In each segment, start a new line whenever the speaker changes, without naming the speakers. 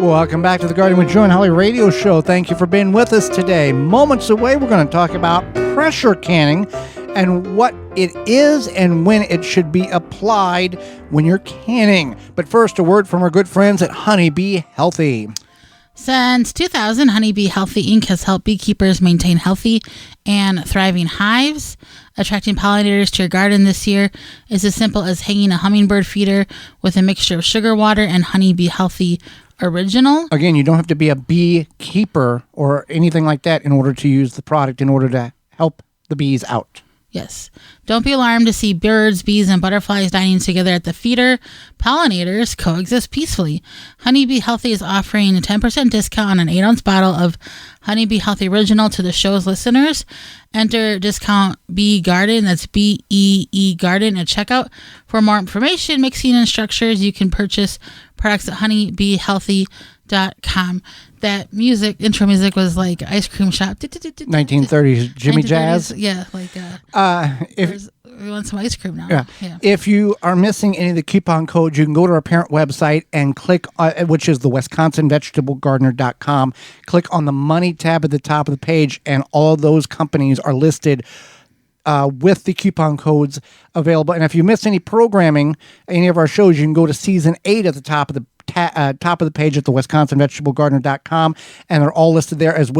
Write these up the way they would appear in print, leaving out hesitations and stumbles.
Welcome back to the Garden with Joe and Holly radio show. Thank you for being with us today. Moments away, we're going to talk about pressure canning and what it is and when it should be applied when you're canning. But first, a word from our good friends at Honeybee Healthy.
Since 2000, Honeybee Healthy Inc. has helped beekeepers maintain healthy and thriving hives. Attracting pollinators to your garden this year is as simple as hanging a hummingbird feeder with a mixture of sugar water and Honeybee Healthy Original.
Again, you don't have to be a beekeeper or anything like that in order to use the product in order to help the bees out.
Yes. Don't be alarmed to see birds, bees, and butterflies dining together at the feeder. Pollinators coexist peacefully. Honeybee Healthy is offering a 10% discount on an 8-ounce bottle of Honeybee Healthy Original to the show's listeners. Enter discount Bee Garden, that's BEE Garden, at checkout. For more information, mixing instructions, you can purchase products at honeybeehealthy.com. That intro music was like ice cream shop.
1930s Jimmy
1930s,
Jazz.
Yeah, like we want some ice cream now.
Yeah. If you are missing any of the coupon codes, you can go to our parent website and click, which is the WisconsinVegetableGardener.com. Click on the money tab at the top of the page, and all of those companies are listed with the coupon codes available. And if you miss any programming, any of our shows, you can go to season 8 at the top of the page at the WisconsinVegetableGardener.com, and they're all listed there as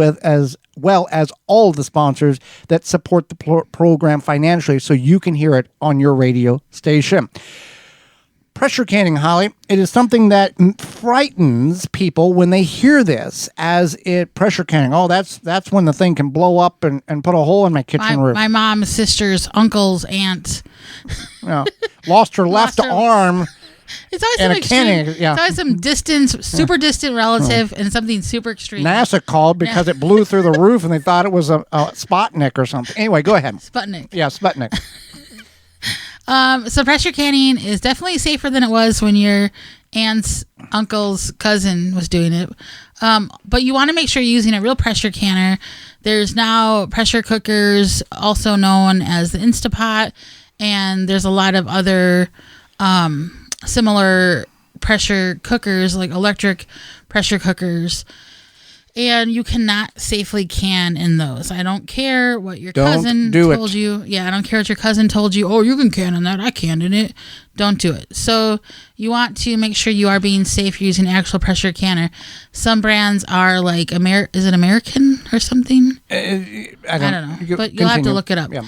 well as all of the sponsors that support the program financially, so you can hear it on your radio station. Pressure canning, Holly, it is something that frightens people when they hear this as it pressure canning. Oh, that's when the thing can blow up and put a hole in my kitchen roof.
My mom's sister's uncle's aunt
lost her left arm.
It's always some extreme. It's always some super distant relative and something super extreme.
NASA called because it blew through the roof and they thought it was a Sputnik or something. Anyway, go ahead.
Sputnik.
Yeah, Sputnik.
So pressure canning is definitely safer than it was when your aunt's uncle's cousin was doing it. But you want to make sure you're using a real pressure canner. There's now pressure cookers, also known as the Instapot, and there's a lot of other similar pressure cookers, like electric pressure cookers, and you cannot safely can in those. I don't care what your cousin told you. Yeah, I don't care what your cousin told you. Oh, you can can in that. I canned in it. Don't do it. So you want to make sure you are being safe using actual pressure canner. Some brands are like is it American or something? I don't know. But you'll have to look it up. Yeah.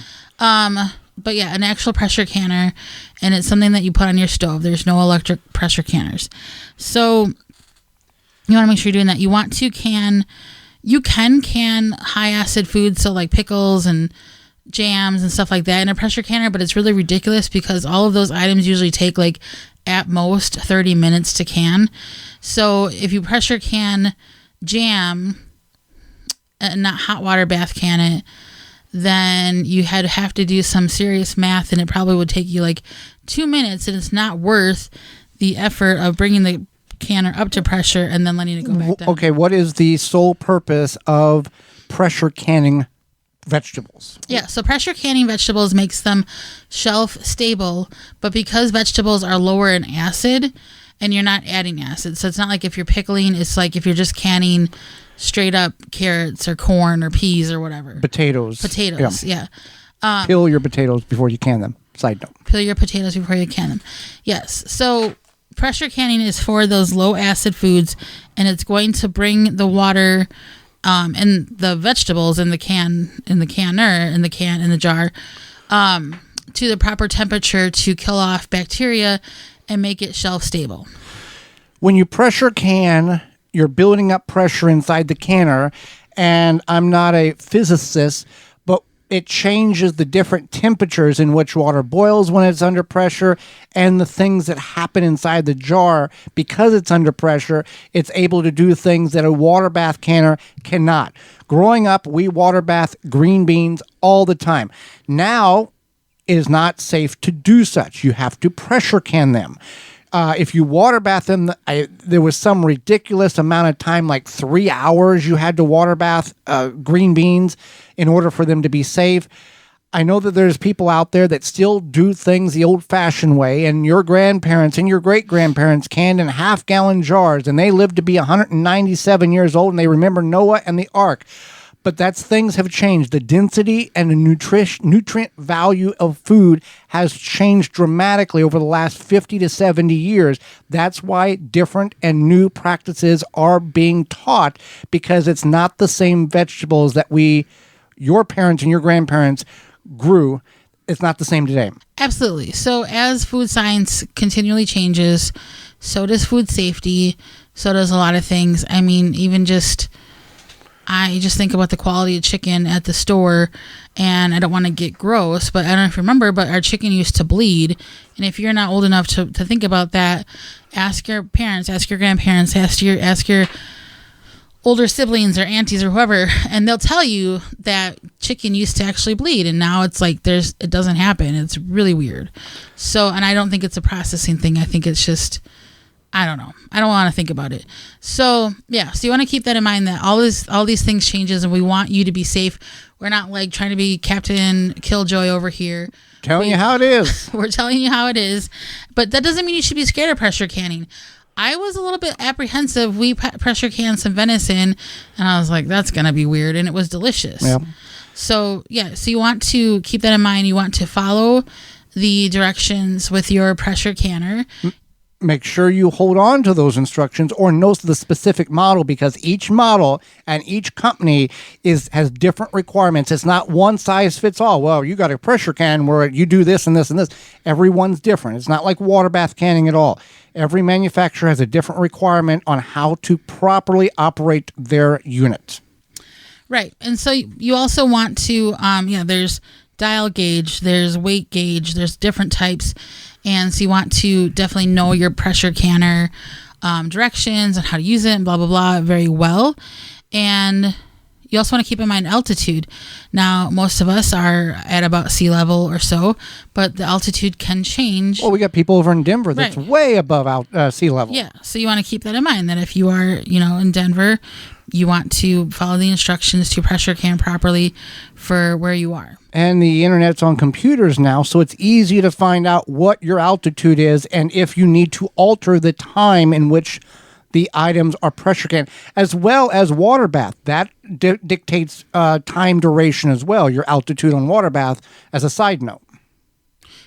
But yeah, an actual pressure canner, and it's something that you put on your stove. There's no electric pressure canners. So you want to make sure you're doing that. You want to can high acid foods, so like pickles and jams and stuff like that in a pressure canner, but it's really ridiculous because all of those items usually take like at most 30 minutes to can. So if you pressure can jam and not hot water bath can it, then you have to do some serious math, and it probably would take you like 2 minutes, and it's not worth the effort of bringing the canner up to pressure and then letting it go back down.
Okay, what is the sole purpose of pressure canning vegetables?
Yeah, so pressure canning vegetables makes them shelf stable, but because vegetables are lower in acid, and you're not adding acid, so it's not like if you're pickling, it's like if you're just canning straight up carrots or corn or peas or whatever.
Potatoes,
yeah.
Peel your potatoes before you can them. Side note.
Peel your potatoes before you can them. Yes. So pressure canning is for those low acid foods, and it's going to bring the water and the vegetables in the jar to the proper temperature to kill off bacteria and make it shelf stable.
When you pressure can, you're building up pressure inside the canner, and I'm not a physicist, but it changes the different temperatures in which water boils when it's under pressure and the things that happen inside the jar. Because it's under pressure, it's able to do things that a water bath canner cannot. Growing up, we water bath green beans all the time. Now, it is not safe to do such. You have to pressure can them. If you water bath them, there was some ridiculous amount of time, like 3 hours you had to water bath green beans in order for them to be safe. I know that there's people out there that still do things the old-fashioned way, and your grandparents and your great-grandparents canned in half-gallon jars, and they lived to be 197 years old, and they remember Noah and the ark. But things have changed. The density and the nutrient value of food has changed dramatically over the last 50 to 70 years. That's why different and new practices are being taught, because it's not the same vegetables that your parents and your grandparents grew. It's not the same today.
Absolutely. So as food science continually changes, so does food safety, so does a lot of things. I mean, I just think about the quality of chicken at the store, and I don't want to get gross, but I don't know if you remember, but our chicken used to bleed. And if you're not old enough to think about that, ask your parents, ask your grandparents, ask your older siblings or aunties or whoever, and they'll tell you that chicken used to actually bleed, and now it's like it doesn't happen. It's really weird. So, and I don't think it's a processing thing. I think it's just, I don't know. I don't want to think about it. So yeah, so you want to keep that in mind, that all these things changes, and we want you to be safe. We're not like trying to be Captain Killjoy over here.
Telling you how it is.
We're telling you how it is, but that doesn't mean you should be scared of pressure canning. I was a little bit apprehensive. We pressure canned some venison, and I was like, that's going to be weird, and it was delicious.
Yeah.
So, yeah, so you want to keep that in mind. You want to follow the directions with your pressure canner.
Make sure you hold on to those instructions or know the specific model, because each model and each company has different requirements. It's not one size fits all. Well, you got a pressure can where you do this and this and this. Everyone's different. It's not like water bath canning at all. Every manufacturer has a different requirement on how to properly operate their unit.
Right. And so you also want to, there's dial gauge, there's weight gauge, there's different types. And so you want to definitely know your pressure canner directions and how to use it and blah, blah, blah very well. And you also want to keep in mind altitude. Now, most of us are at about sea level or so, but the altitude can change.
Well, we got people over in Denver that's way above sea level.
Yeah, so you want to keep that in mind, that if you are, in Denver, you want to follow the instructions to pressure can properly for where you are.
And the internet's on computers now, so it's easy to find out what your altitude is and if you need to alter the time in which the items are pressure canned, as well as water bath. That dictates time duration as well, your altitude on water bath, as a side note.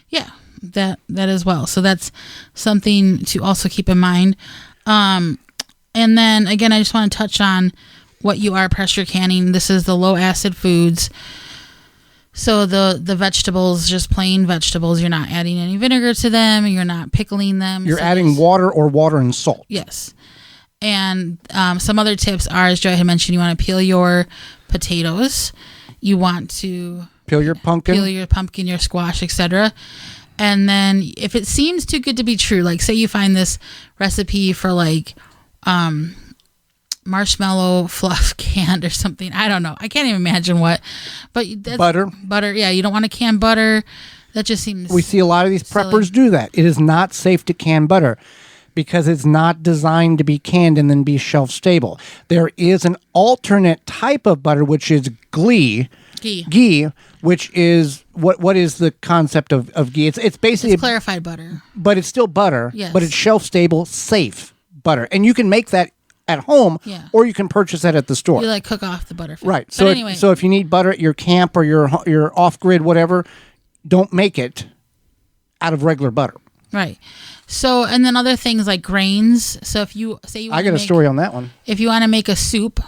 Yeah, that as well. So that's something to also keep in mind. And then, again, I just want to touch on what you are pressure canning. This is the low acid foods. So the vegetables, just plain vegetables, you're not adding any vinegar to them. You're not pickling them.
You're adding water or water and salt.
Yes. And some other tips are, as Joy had mentioned, you want to peel your potatoes. You want to
peel your pumpkin,
your squash, etc. And then if it seems too good to be true, like say you find this recipe for like marshmallow fluff canned or something. I don't know. I can't even imagine what. But that's
butter.
Yeah, you don't want to can butter. That just seems
We see a lot of these preppers do that. It is not safe to can butter because it's not designed to be canned and then be shelf stable. There is an alternate type of butter, which is ghee. Ghee, which is what is the concept of ghee? It's basically
clarified butter,
but it's still butter.
Yes.
But it's shelf stable, safe butter, and you can make that at home, or you can purchase that at the store.
You cook off the butter fat.
Right.
But
So
anyway.
so if you need butter at your camp or your off grid, whatever, don't make it out of regular butter.
Right. So, and then other things like grains. So if you say you want
I got a story on that one.
If you want to make a soup,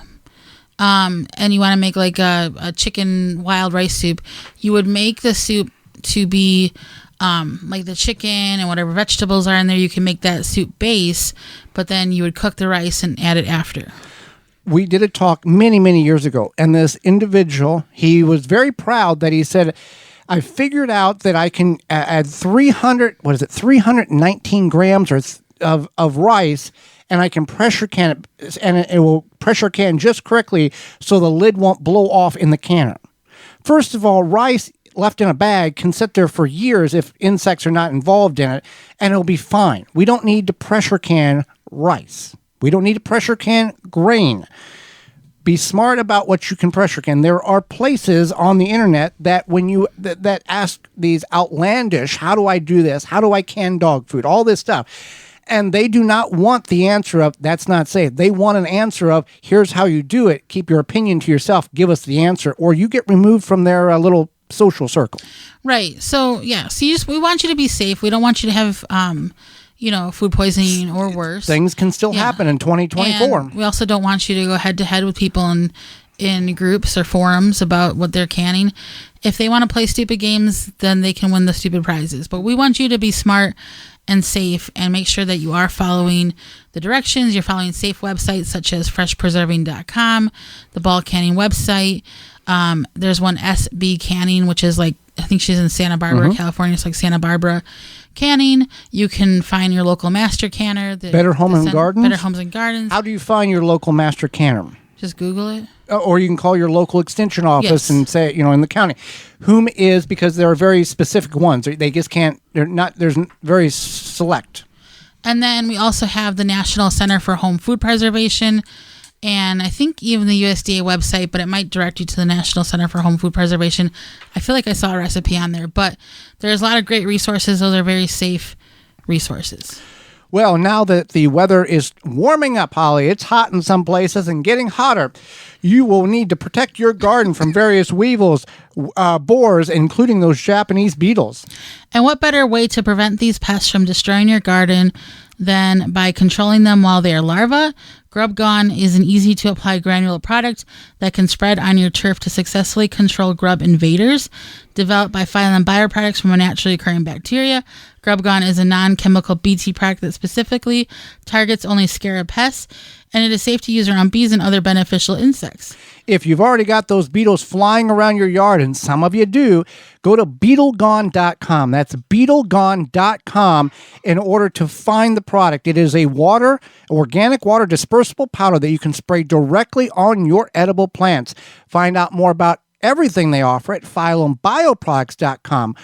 and you want to make like a chicken wild rice soup, you would make the soup to be like the chicken and whatever vegetables are in there. You can make that soup base, but then you would cook the rice and add it after.
We did a talk many, many years ago, and this individual, he was very proud that he said, I figured out that I can add 319 grams of rice, and I can pressure can it, and it will pressure can just correctly so the lid won't blow off in the canner. First of all, rice left in a bag can sit there for years if insects are not involved in it, and it'll be fine. We don't need to pressure can rice. We don't need to pressure can grain. Be smart about what you can pressure can. There are places on the internet that when you that ask these outlandish, how do I do this? How do I can dog food? All this stuff. And they do not want the answer of that's not safe. They want an answer of here's how you do it. Keep your opinion to yourself. Give us the answer, or you get removed from their little social circle.
Right. So yeah. So we want you to be safe. We don't want you to have food poisoning or worse.
Things can still happen in 2024.
And we also don't want you to go head to head with people in groups or forums about what they're canning. If they want to play stupid games, then they can win the stupid prizes. But we want you to be smart and safe, and make sure that you are following the directions. You're following safe websites such as freshpreserving.com, the ball canning website. There's one SB Canning, which is like, I think she's in Santa Barbara, California. It's like Santa Barbara Canning. You can find your local master canner.
Better Homes and Gardens?
Better Homes and Gardens.
How do you find your local master canner?
Just Google it.
Or you can call your local extension office and say, in the county, because there are very specific ones. They just can't, there's very select.
And then we also have the National Center for Home Food Preservation, and I think even the USDA website, but it might direct you to the National Center for Home Food Preservation. I feel like I saw a recipe on there, but there's a lot of great resources. Those are very safe resources.
Well, now that the weather is warming up, Holly, it's hot in some places and getting hotter. You will need to protect your garden from various weevils, borers, including those Japanese beetles.
And what better way to prevent these pests from destroying your garden than by controlling them while they are larvae? Grub Gone is an easy-to-apply granular product that can spread on your turf to successfully control grub invaders. Developed by Phylum Bioproducts from a naturally occurring bacteria, Grub Gone is a non-chemical BT product that specifically targets only scarab pests, and it is safe to use around bees and other beneficial insects.
If you've already got those beetles flying around your yard, and some of you do, go to BeetleGone.com. That's BeetleGone.com in order to find the product. It is a organic water dispersible powder that you can spray directly on your edible plants. Find out more about everything they offer at PhylumBioproducts.com.